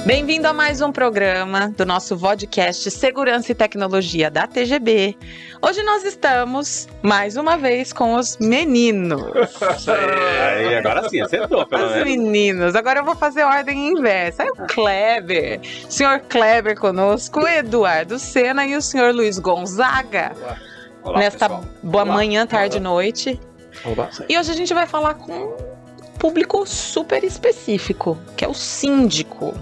Bem-vindo a mais um programa do nosso podcast Segurança e Tecnologia da TGB. Hoje nós estamos, mais uma vez, com os meninos. Aí, agora sim, acertou, pelo menos. Os meninos. Agora eu vou fazer ordem inversa. Aí o Kleber, o senhor Kleber conosco, o Eduardo Sena e o senhor Luiz Gonzaga. Olá, nesta pessoal. boa Olá. manhã, tarde e noite. Olá. E hoje a gente vai falar com um público super específico, que é o síndico.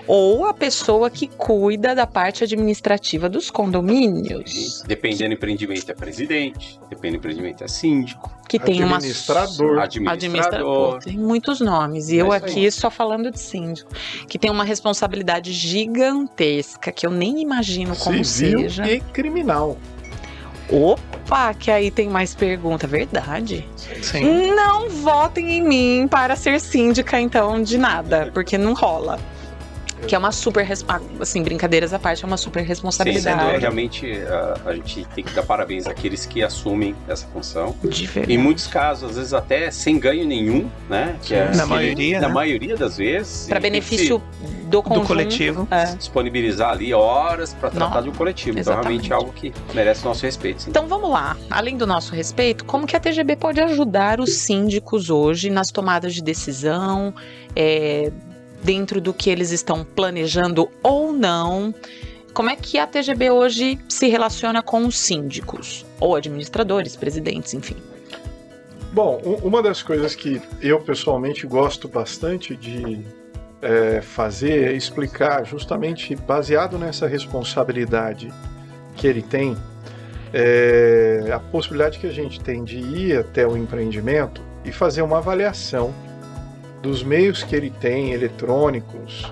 Ou a pessoa que cuida da parte administrativa dos condomínios. Dependendo do empreendimento é presidente, dependendo do empreendimento é síndico, Que tem uma... Administrador. administrador. Tem muitos nomes. E eu isso aqui só falando de síndico. Que tem uma responsabilidade gigantesca, que eu nem imagino como Civil seja. e criminal. Opa, que aí tem mais pergunta. Verdade? Sim. Não votem em mim para ser síndica, então, de nada. Porque não rola. Que é uma super, assim, brincadeiras à parte, é uma super Sim, responsabilidade. realmente a gente tem que dar parabéns àqueles que assumem essa função. De verdade. Em muitos casos, às vezes até sem ganho nenhum, né? Que é, Na maioria, na né? maioria das vezes. Para e tem que benefício do conjunto. coletivo. É. se disponibilizar ali horas para tratar Não, de um coletivo. exatamente. Então, realmente é algo que merece nosso respeito. Sim. Então vamos lá, além do nosso respeito, como que a TGB pode ajudar os síndicos hoje nas tomadas de decisão, dentro do que eles estão planejando ou não? Como é que a TGB hoje se relaciona com os síndicos, ou administradores, presidentes, enfim? Bom, uma das coisas que eu pessoalmente gosto bastante de fazer é explicar, justamente baseado nessa responsabilidade que ele tem, a possibilidade que a gente tem de ir até o empreendimento e fazer uma avaliação dos meios que ele tem, eletrônicos,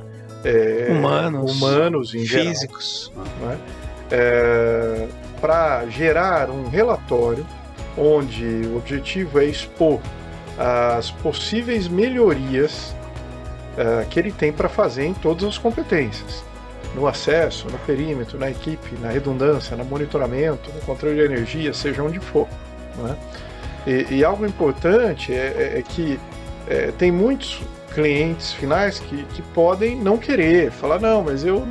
humanos em geral, físicos. né? Para gerar um relatório onde o objetivo é expor as possíveis melhorias que ele tem para fazer em todas as competências, no acesso, no perímetro, na equipe, na redundância, no monitoramento, no controle de energia, seja onde for, né? E algo importante é que tem muitos clientes finais que podem não querer, falar, não, mas eu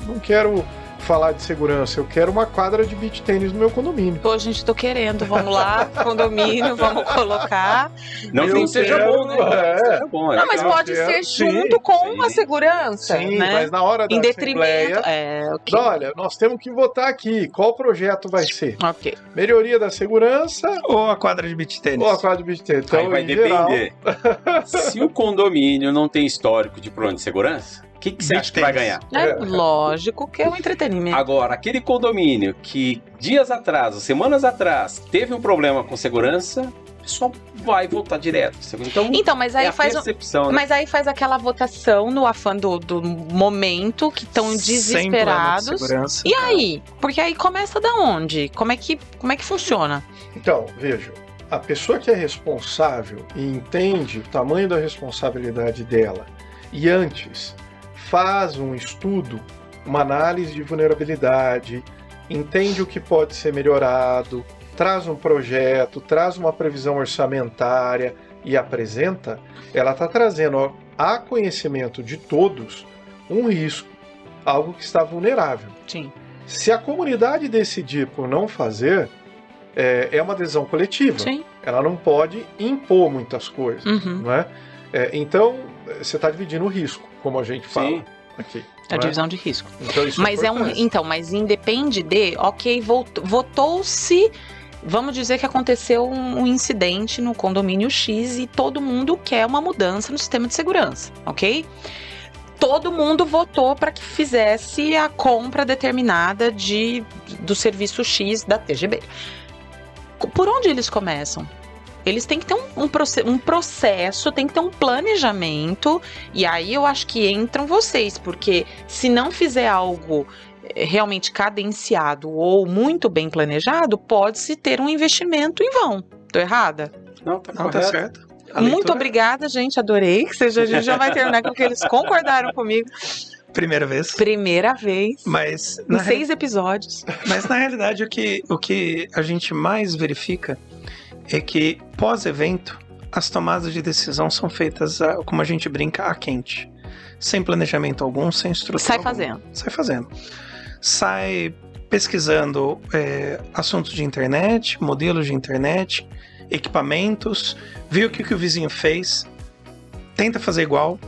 não quero falar de segurança, eu quero uma quadra de beach tênis no meu condomínio. Pô, gente, tô querendo, vamos lá, condomínio, vamos colocar. Não que Eu não seja quero, bom, né? Seja bom, Não, mas eu pode quero, ser sim, junto com sim. a segurança, Sim, né? mas na hora da Em detrimento. assembleia, Ok. olha, nós temos que votar aqui, qual projeto vai ser? Ok. Melhoria da segurança Ou a quadra de beach tênis. ou a quadra de beach tênis? Então, Aí vai em geral, depender. Se o condomínio não tem histórico de plano de segurança, o que você Beach acha que vai tênis. ganhar? É lógico que é um entretenimento. Agora, aquele condomínio que dias atrás, semanas atrás, teve um problema com segurança, o pessoal vai voltar direto. Então, Mas aí é a faz percepção, né? Mas aí faz aquela votação no afã do momento, que estão Sem plano de desesperados. segurança. E aí? Porque aí começa da onde? Como é que funciona? Então, veja, a pessoa que é responsável e entende o tamanho da responsabilidade dela e antes faz um estudo, uma análise de vulnerabilidade, entende o que pode ser melhorado, traz um projeto, traz uma previsão orçamentária e apresenta, ela está trazendo a conhecimento de todos um risco, algo que está vulnerável. Sim. Se a comunidade decidir por não fazer, é uma decisão coletiva. Sim. Ela não pode impor muitas coisas, Uhum. não é? Então, você está dividindo o risco, como a gente fala Sim. aqui. A não é? divisão de risco. Então, isso Mas importante. mas independe de, ok, votou-se, vamos dizer que aconteceu um incidente no condomínio X e todo mundo quer uma mudança no sistema de segurança, ok? Todo mundo votou para que fizesse a compra determinada do serviço X da TGB. Por onde eles começam? Eles têm que ter um processo, tem que ter um planejamento, e aí eu acho que entram vocês, porque se não fizer algo realmente cadenciado ou muito bem planejado, pode-se ter um investimento em vão. Tô errada? Não, tá Não, correto. tá certo. A Muito leitura- obrigada, gente, adorei. A gente já vai terminar com o que eles concordaram comigo. Primeira vez. Primeira vez, Mas em 6 episódios. Mas na realidade o que a gente mais verifica é que pós-evento as tomadas de decisão são feitas, como a gente brinca, a quente. sem planejamento algum, sem estrutura Sai alguma. fazendo. Sai fazendo. Sai pesquisando assuntos de internet, modelos de internet, equipamentos, vê o que o vizinho fez, tenta fazer igual,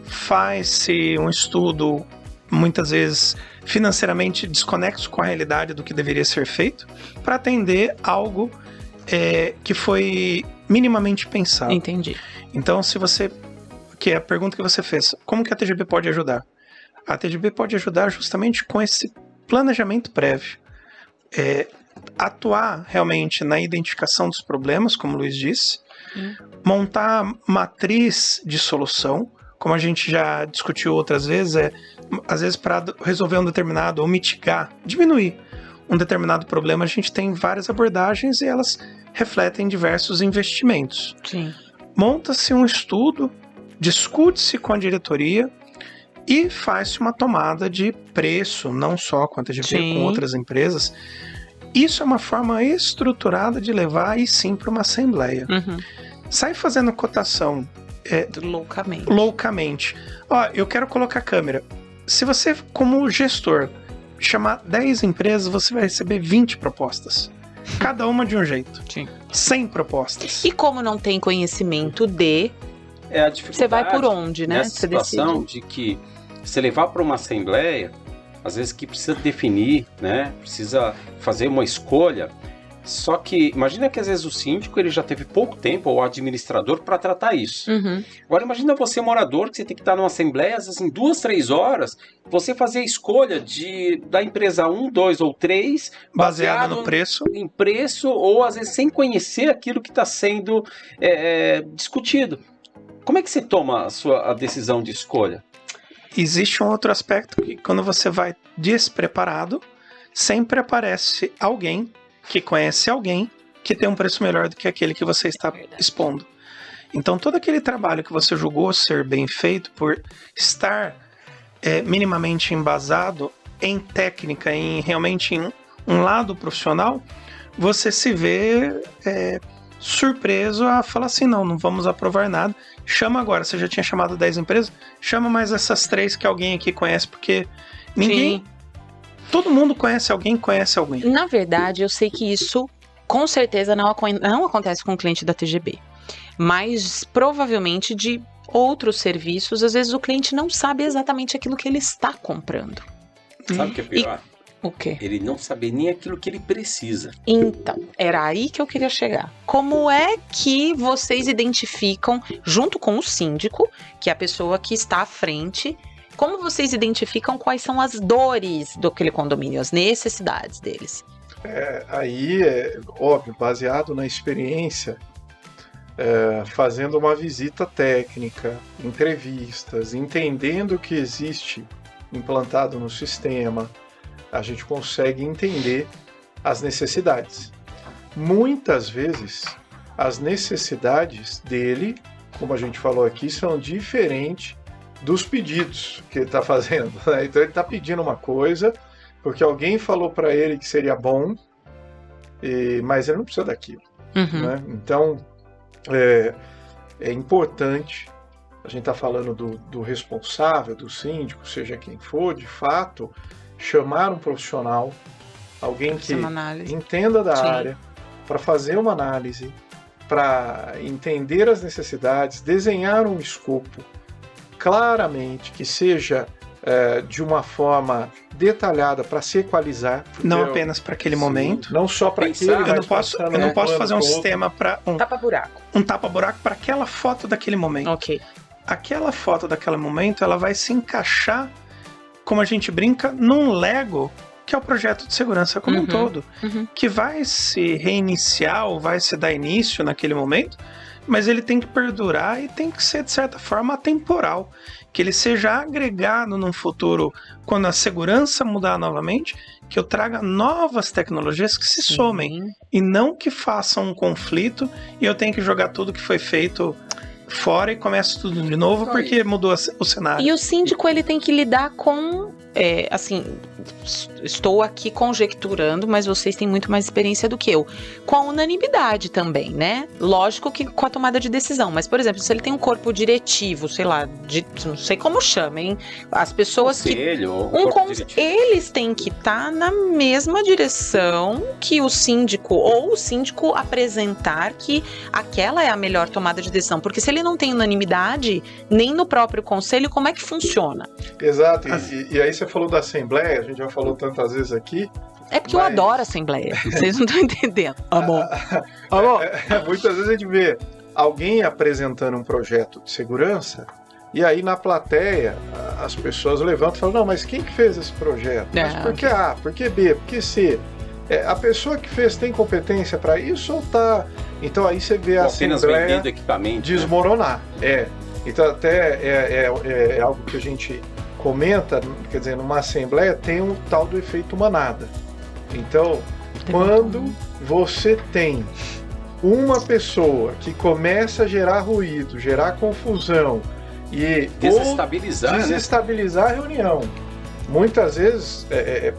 faz-se um estudo, muitas vezes financeiramente desconexo com a realidade do que deveria ser feito, para atender algo que foi minimamente pensado. Entendi. Então, que é a pergunta que você fez, como que a TGB pode ajudar? A TGB pode ajudar justamente com esse planejamento prévio. Atuar realmente na identificação dos problemas, como o Luiz disse, montar matriz de solução, como a gente já discutiu outras vezes, às vezes para resolver um determinado, ou mitigar, diminuir um determinado problema, a gente tem várias abordagens e elas refletem diversos investimentos. Sim. Monta-se um estudo, discute-se com a diretoria e faz-se uma tomada de preço, não só com a TGB, Sim. com outras empresas. Isso é uma forma estruturada de levar aí sim para uma assembleia. Sai fazendo cotação loucamente. Ó, eu quero colocar câmera. Se você, como gestor, chamar 10 empresas, você vai receber 20 propostas. Cada uma de um jeito. Sim. 100 propostas. E como não tem conhecimento A dificuldade você vai por onde, né? nessa Você situação decide. de que você levar para uma assembleia, às vezes que precisa definir, né? Precisa fazer uma escolha. Só que imagina que às vezes o síndico ele já teve pouco tempo, ou o administrador, para tratar isso. Agora imagina você, morador, que você tem que estar numa assembleia, às vezes em 2, 3 horas, você fazer a escolha da empresa 1, 2 ou 3, baseado no preço. em preço, ou às vezes sem conhecer aquilo que está sendo discutido. Como é que você toma a decisão de escolha? Existe um outro aspecto que quando você vai despreparado, sempre aparece alguém que conhece alguém que tem um preço melhor do que aquele que você está expondo. Então todo aquele trabalho que você julgou ser bem feito por estar minimamente embasado em técnica, realmente em um lado profissional, você se vê surpreso a falar assim, não vamos aprovar nada. Chama agora, você já tinha chamado 10 empresas, chama mais essas 3 que alguém aqui conhece, porque ninguém... Sim. Todo mundo conhece alguém. Na verdade, eu sei que isso com certeza não acontece com o cliente da TGB. Mas provavelmente de outros serviços, às vezes o cliente não sabe exatamente aquilo que ele está comprando. Sabe o que é pior? O quê? Ele não saber nem aquilo que ele precisa. Então, era aí que eu queria chegar. Como é que vocês identificam, junto com o síndico, que é a pessoa que está à frente, como vocês identificam quais são as dores daquele condomínio, as necessidades deles? Aí é óbvio, baseado na experiência, fazendo uma visita técnica, entrevistas, entendendo o que existe implantado no sistema, a gente consegue entender as necessidades. Muitas vezes, as necessidades dele, como a gente falou aqui, são diferentes dos pedidos que ele está fazendo, né? Então ele está pedindo uma coisa porque alguém falou para ele que seria bom, mas ele não precisa daquilo. Né? Então é importante, a gente está falando do responsável, do síndico, seja quem for, de fato, chamar um profissional, alguém que entenda da área, para fazer uma análise, para entender as necessidades, desenhar um escopo claramente, que seja de uma forma detalhada para se equalizar. Não apenas para aquele momento. Não só para aquele. Eu não posso fazer um sistema para tapa-buraco. Um tapa-buraco para aquela foto daquele momento. Ok. Aquela foto daquele momento, ela vai se encaixar, como a gente brinca, num Lego, que é o projeto de segurança como um todo, que vai se reiniciar ou vai se dar início naquele momento, mas ele tem que perdurar e tem que ser, de certa forma, atemporal. Que ele seja agregado num futuro, quando a segurança mudar novamente, que eu traga novas tecnologias que se somem, e não que façam um conflito e eu tenho que jogar tudo que foi feito fora e começo tudo de novo porque mudou o cenário. E o síndico, ele tem que lidar com, assim, estou aqui conjecturando, mas vocês têm muito mais experiência do que eu. Com a unanimidade também, né? Lógico que com a tomada de decisão, mas, por exemplo, se ele tem um corpo diretivo, sei lá, não sei como chamem, as pessoas Conselho, eles têm que estar na mesma direção que o síndico, ou o síndico apresentar que aquela é a melhor tomada de decisão, porque se ele não tem unanimidade, nem no próprio conselho, como é que funciona? Exato, e aí você falou da Assembleia, a gente já falou tantas vezes aqui. É porque eu adoro Assembleia, vocês não estão entendendo. Amor. Muitas vezes a gente vê alguém apresentando um projeto de segurança, e aí na plateia as pessoas levantam e falam, não, mas quem que fez esse projeto? Mas por que A, por que B, por que C? A pessoa que fez tem competência para isso ou tá... Então aí você vê a Assembleia desmoronar. Então até é algo que a gente comenta, quer dizer, numa Assembleia tem um tal do efeito manada. Então, quando você tem uma pessoa que começa a gerar ruído, gerar confusão e desestabilizar a reunião, muitas vezes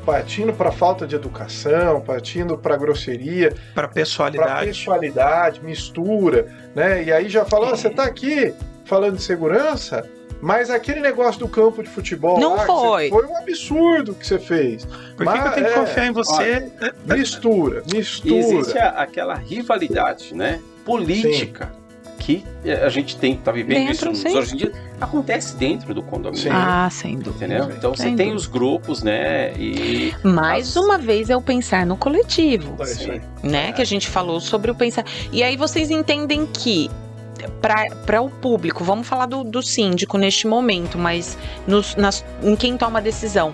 partindo para falta de educação, partindo para grosseria, para pessoalidade, mistura, né? E aí já fala, você está aqui falando de segurança, mas aquele negócio do campo de futebol não foi um absurdo que você fez. Por que eu tenho que confiar em você? Olha, mistura. Existe aquela rivalidade, né, política. Sim. Que a gente tá vivendo dentro, isso hoje em dia, acontece dentro do condomínio. Sim. Sem dúvida. Entendeu? Então você tem os grupos, né? E mais uma vez é o pensar no coletivo, né? Que a gente falou sobre o pensar. E aí vocês entendem que para o público, vamos falar do síndico neste momento, mas em quem toma a decisão,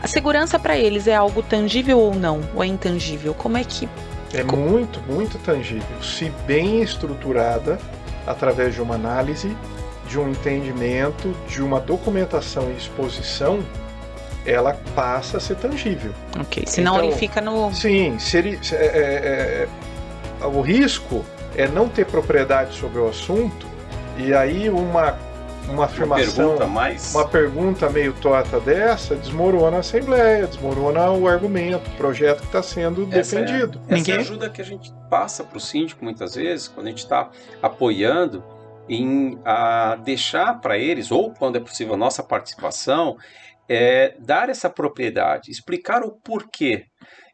a segurança para eles é algo tangível ou não? Ou é intangível? Como é que... É muito, muito tangível. Se bem estruturada, através de uma análise, de um entendimento, de uma documentação e exposição, ela passa a ser tangível. Ok, senão então, ele fica no... Sim, o risco é não ter propriedade sobre o assunto, e aí uma afirmação, uma pergunta meio torta dessa, desmorona a Assembleia, desmorona o argumento, o projeto que está sendo defendido. Essa é a ajuda que a gente passa para o síndico muitas vezes, quando a gente está apoiando, em deixar para eles, ou quando é possível a nossa participação, dar essa propriedade, explicar o porquê.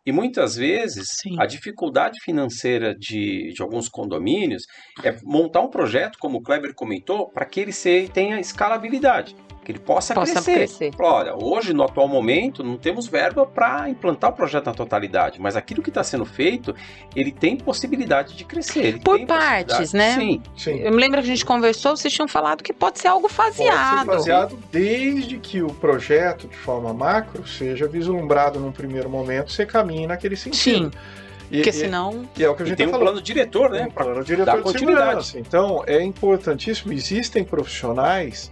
E muitas vezes a dificuldade financeira de alguns condomínios é montar um projeto, como o Kleber comentou, para que ele tenha escalabilidade, que ele possa crescer. Olha, hoje, no atual momento, não temos verba para implantar o projeto na totalidade, mas aquilo que está sendo feito, ele tem possibilidade de crescer. Por partes, né? Sim. Eu me lembro que a gente conversou, vocês tinham falado que pode ser algo faseado. Pode ser faseado desde que o projeto, de forma macro, seja vislumbrado num primeiro momento, você caminhe naquele sentido. Sim. Porque senão... E é o que a gente tem um plano diretor, né? Plano diretor de segurança. Então, é importantíssimo. Existem profissionais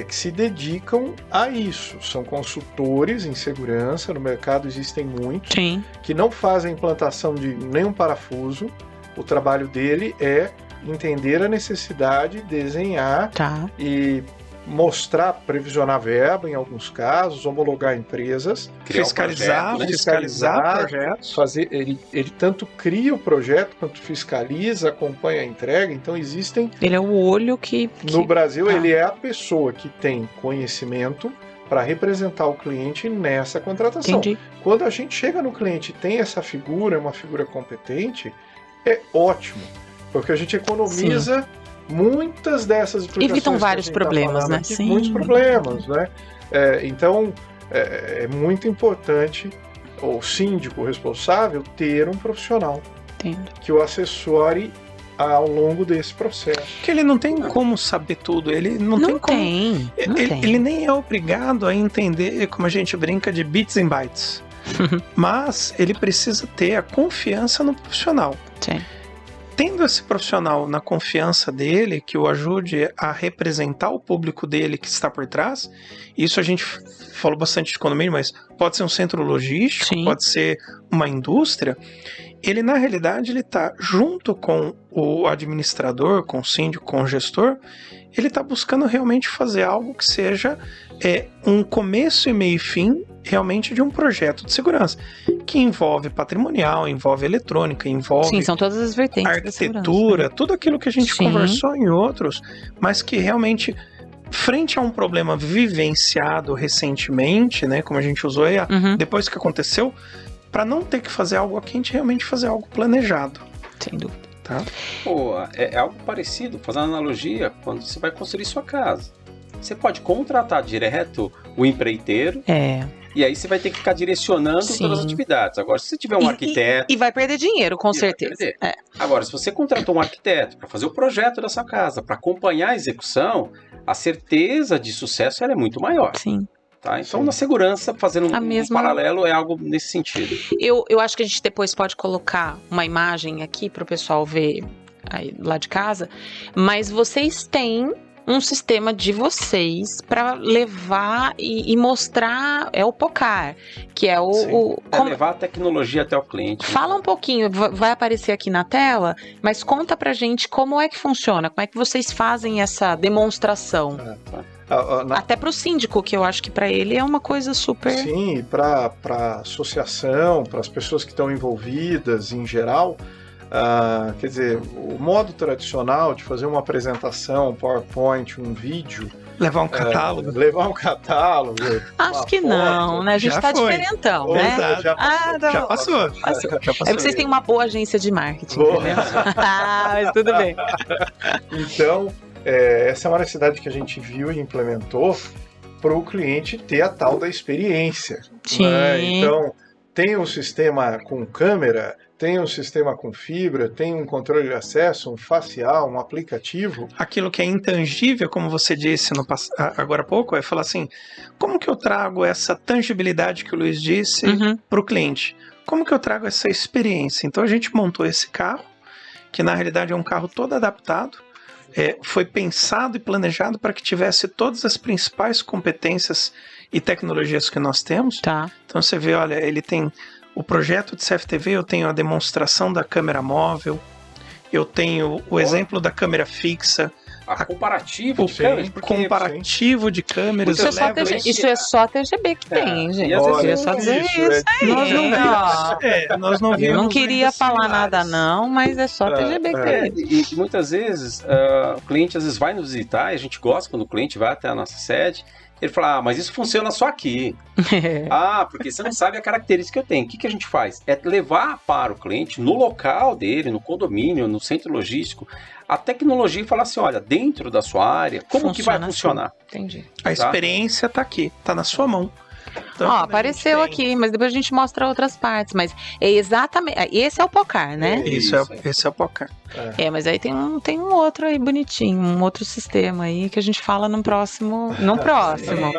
que se dedicam a isso. São consultores em segurança, no mercado existem muitos, que não fazem implantação de nenhum parafuso. O trabalho dele é entender a necessidade, desenhar e mostrar, previsionar verba em alguns casos, homologar empresas, fiscalizar projetos. Fazer, ele tanto cria o projeto quanto fiscaliza, acompanha a entrega. Então existem... Ele é o olho que... No Brasil, ele é a pessoa que tem conhecimento para representar o cliente nessa contratação. Entendi. Quando a gente chega no cliente e tem essa figura, uma figura competente, é ótimo, porque a gente economiza muitas dessas explicações. Evitam vários problemas, né? Sim. Muitos problemas, né? Então, é muito importante o síndico responsável ter um profissional que o assessore ao longo desse processo. Que ele não tem como saber tudo, ele não tem como. Ele nem é obrigado a entender, como a gente brinca, de bits and bytes. Mas ele precisa ter a confiança no profissional. Sim. Tendo esse profissional na confiança dele, que o ajude a representar o público dele que está por trás, isso a gente falou bastante de condomínio, mas pode ser um centro logístico, pode ser uma indústria. Ele, na realidade, ele está junto com o administrador, com o síndico, com o gestor, ele está buscando realmente fazer algo que seja um começo e meio e fim realmente de um projeto de segurança, que envolve patrimonial, envolve eletrônica, envolve Sim, são todas as vertentes da arquitetura, segurança. tudo aquilo que a gente Sim. conversou em outros, mas que realmente, frente a um problema vivenciado recentemente, né, como a gente usou aí, Uhum, depois que aconteceu, para não ter que fazer algo aqui, a gente realmente fazer algo planejado, sem dúvida. tá? Pô, é algo parecido, fazendo analogia, quando você vai construir sua casa. Você pode contratar direto o empreiteiro, e aí você vai ter que ficar direcionando Sim. todas as atividades. Agora, se você tiver um arquiteto... E vai perder dinheiro, com Ele vai certeza. perder. Agora, se você contratou um arquiteto para fazer o projeto da sua casa, para acompanhar a execução, a certeza de sucesso ela é muito maior. Sim. Tá? Então, na segurança, fazendo A um mesma- paralelo, é algo nesse sentido. Eu acho que a gente depois pode colocar uma imagem aqui para o pessoal ver aí lá de casa, mas vocês têm um sistema de vocês para levar e mostrar, é o POCAR, que é o É levar a tecnologia até o cliente. Fala um pouquinho, vai aparecer aqui na tela, mas conta pra gente como é que funciona, como é que vocês fazem essa demonstração. Até pro síndico, que eu acho que pra ele é uma coisa super... Sim, para a associação, para as pessoas que estão envolvidas em geral, quer dizer, o modo tradicional de fazer uma apresentação, um PowerPoint, um vídeo, Levar um catálogo. levar um catálogo. Acho uma que foto. não, né? A gente Já tá foi. diferentão, Ou né? já Já tá passou. bom. Já passou. Aí vocês têm uma boa agência de marketing, Boa. entendeu? Mas tudo bem. Então, essa é uma necessidade que a gente viu e implementou para o cliente ter a tal da experiência. Sim. Né? Então, tem um sistema com câmera, tem um sistema com fibra, tem um controle de acesso, um facial, um aplicativo. Aquilo que é intangível, como você disse agora há pouco, é falar assim, como que eu trago essa tangibilidade que o Luiz disse Uhum. para o cliente? Como que eu trago essa experiência? Então a gente montou esse carro, que na realidade é um carro todo adaptado, foi pensado e planejado para que tivesse todas as principais competências e tecnologias que nós temos. Tá. Então você vê, olha, ele tem o projeto de CFTV, eu tenho a demonstração da câmera móvel, eu tenho o exemplo da câmera fixa, A comparativo o de câmeras, porque comparativo de câmeras. Isso é, eu só levo TGB, isso é só TGB que tem, hein, gente? E às vezes Eu queria só dizer isso, isso aí. Nós não ó. nós não Eu vimos não queria ainda falar similares. nada não, mas é só TGB que tem. E muitas vezes o cliente às vezes vai nos visitar e a gente gosta quando o cliente vai até a nossa sede. Ele fala, mas isso funciona só aqui. Porque você não sabe a característica que eu tenho. O que a gente faz? É levar para o cliente, no local dele, no condomínio, no centro logístico, a tecnologia e falar assim, olha, dentro da sua área, como que vai Funciona funcionar? Entendi. A experiência está aqui, está na sua mão. Então, Ó, quando a apareceu gente tem- aqui, mas depois a gente mostra outras partes. Mas é exatamente. Esse é o POCAR, né? Esse é o POCAR. Mas aí tem um outro aí bonitinho, um outro sistema aí que a gente fala no próximo. No próximo.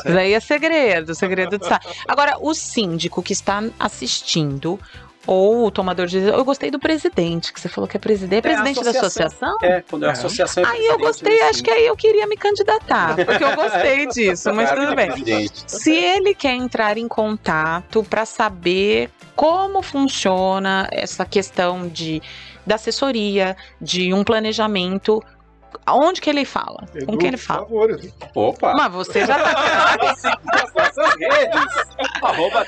Isso aí é segredo de estar. Agora, o síndico que está assistindo, ou o tomador de decisão. Eu gostei do presidente, que você falou que é presidente. É presidente da associação? Quando é a associação. Aí eu gostei, acho que aí eu queria me candidatar, porque eu gostei disso, mas tudo bem. Se ele quer entrar em contato para saber como funciona essa questão da assessoria, de um planejamento, aonde que ele fala? Com quem ele fala? Por favor, Edu. Opa! Mas você já tá... Nas nossas redes.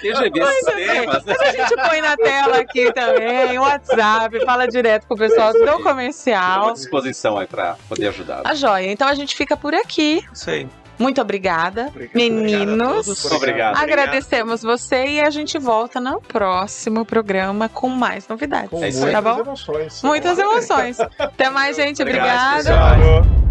@TGB Sistemas. Mas a gente põe na tela aqui também, WhatsApp, fala direto com o pessoal do Estou à comercial. disposição aí para poder ajudar. A joia. Então a gente fica por aqui. Isso aí. Muito obrigada, Obrigado. meninos. Obrigado. Agradecemos você e a gente volta no próximo programa com mais novidades. Com É isso aí. Tá muitas bom? emoções. Muitas emoções. Até mais, gente. Obrigado, Obrigada. pessoal. Falou.